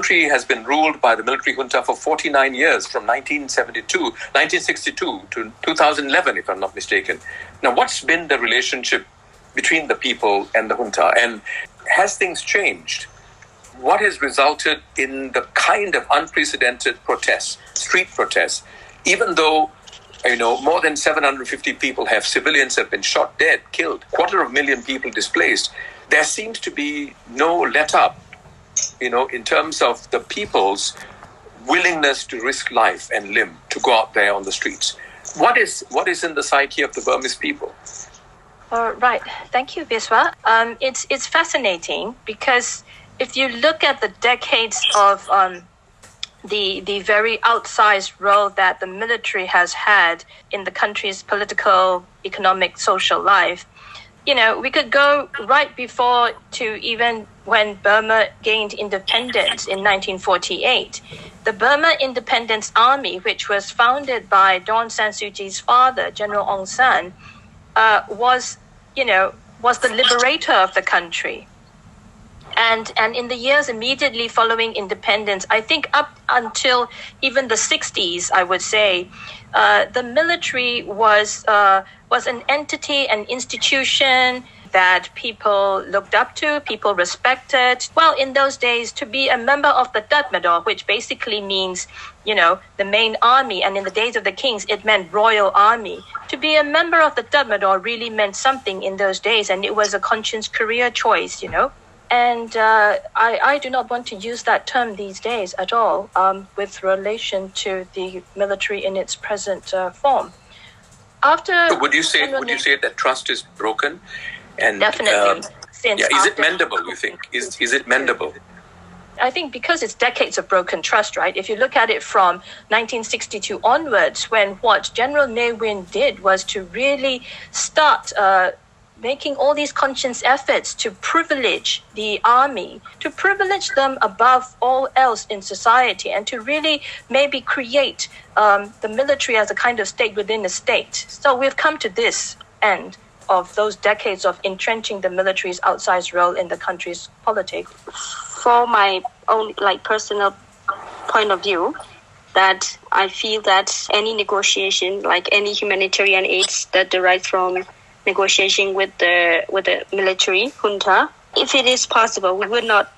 country has been ruled by the military junta for 49 years, from 1962 to 2011, if I'm not mistaken. Now, what's been the relationship between the people and the junta? And has things changed? What has resulted in the kind of unprecedented protests, street protests, even though, more than 750 people civilians have been shot dead, killed, 250,000 people displaced. There seems to be no let up, in terms of the people's willingness to risk life and limb to go out there on the streets. What is in the psyche of the Burmese people? Right. Thank you, Viswa. It's fascinating because if you look at the decades of the very outsized role that the military has had in the country's political, economic, social life, we could go right before to even when Burma gained independence in 1948. The Burma Independence Army, which was founded by Aung San Suu Kyi's father, General Aung San, was the liberator of the country. And in the years immediately following independence, I think up until even the 60s, I would say, the military was an entity, an institution that people looked up to, people respected. Well, in those days, to be a member of the Tatmadaw, which basically means, the main army, and in the days of the kings, it meant royal army. To be a member of the Tatmadaw really meant something in those days, and it was a conscious career choice, And I do not want to use that term these days at all with relation to the military in its present form. So would you say that trust is broken? And definitely. Is it mendable, you think? Is it mendable? I think because it's decades of broken trust, right? If you look at it from 1962 onwards, when what General Ne Win did was to really start making all these conscious efforts to privilege the army, to privilege them above all else in society, and to really maybe create the military as a kind of state within a state. So we've come to this end of those decades of entrenching the military's outsized role in the country's politics. For my own personal point of view, that I feel that any negotiation, like any humanitarian aids that derive from negotiation with the military junta, if it is possible, we would not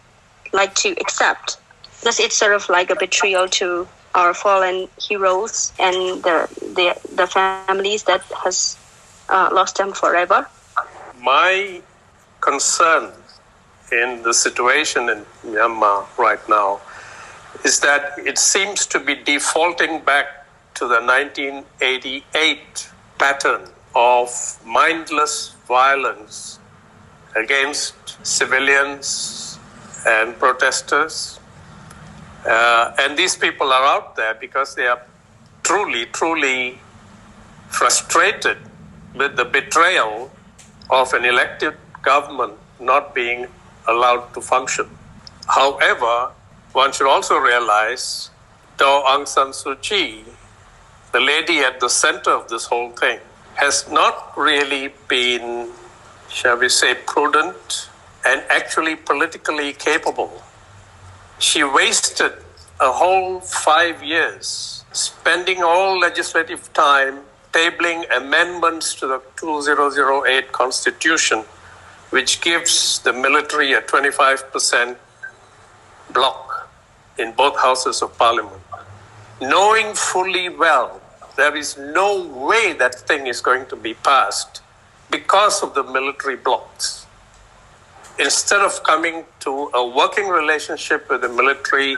like to accept, because it's sort of like a betrayal to our fallen heroes and the families that has lost them forever. My concern in the situation in Myanmar right now is that it seems to be defaulting back to the 1988 pattern of mindless violence against civilians and protesters. And these people are out there because they are truly, truly frustrated with the betrayal of an elected government not being allowed to function. However, one should also realize, though Aung San Suu Kyi, the lady at the center of this whole thing, has not really been, shall we say, prudent and actually politically capable. She wasted a whole 5 years spending all legislative time tabling amendments to the 2008 Constitution, which gives the military a 25% block in both houses of parliament, knowing fully well there is no way that thing is going to be passed because of the military blocks. Instead of coming to a working relationship with the military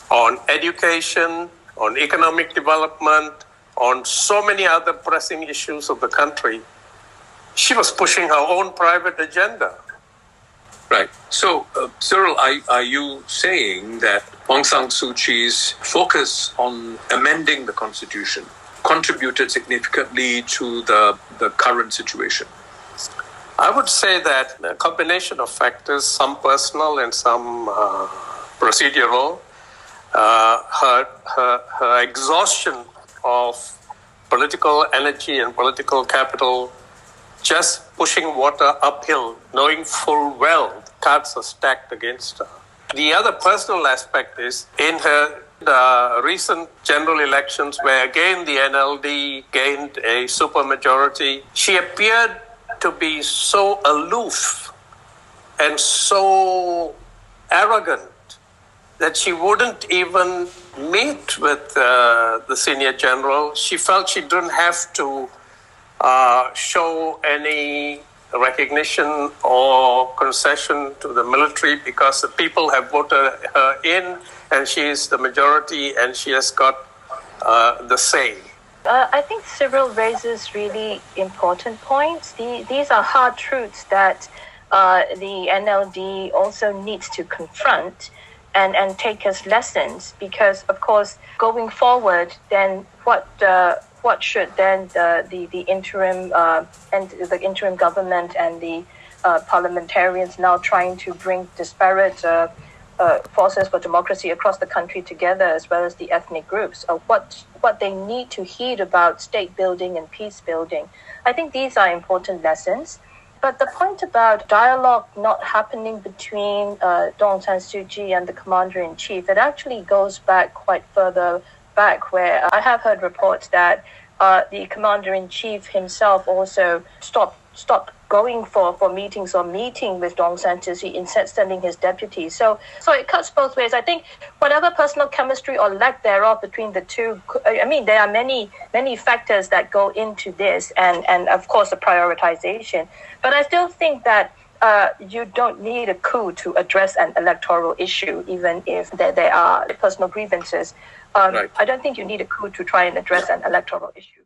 on education, on economic development, on so many other pressing issues of the country, she was pushing her own private agenda. Right. So, Cyril, are you saying that Aung San Suu Kyi's focus on amending the constitution contributed significantly to the current situation? I would say that a combination of factors, some personal and some procedural, her exhaustion of political energy and political capital, just pushing water uphill, knowing full well the cards are stacked against her. The other personal aspect is in her recent general elections, where again the NLD gained a supermajority, she appeared to be so aloof and so arrogant that she wouldn't even meet with the senior general. She felt she didn't have to show any recognition or concession to the military because the people have voted her in and she is the majority and she has got the say. I think CYRIL raises really important points. These are hard truths that the NLD also needs to confront and take as lessons, because of course going forward, then what should then the interim and the interim government and the parliamentarians now trying to bring disparate forces for democracy across the country together, as well as the ethnic groups, what they need to heed about state building and peace building. I think these are important lessons. But the point about dialogue not happening between Aung San Suu Kyi and the Commander-in-Chief, it actually goes back quite further back, where I have heard reports that the Commander-in-Chief himself also stopped going for meetings or meeting with Aung San Suu Kyi, instead sending his deputy. So it cuts both ways. I think whatever personal chemistry or lack thereof between the two, I mean, there are many factors that go into this, and of course the prioritization. But I still think that you don't need a coup to address an electoral issue, even if there are personal grievances. Right. I don't think you need a coup to try and address an electoral issue.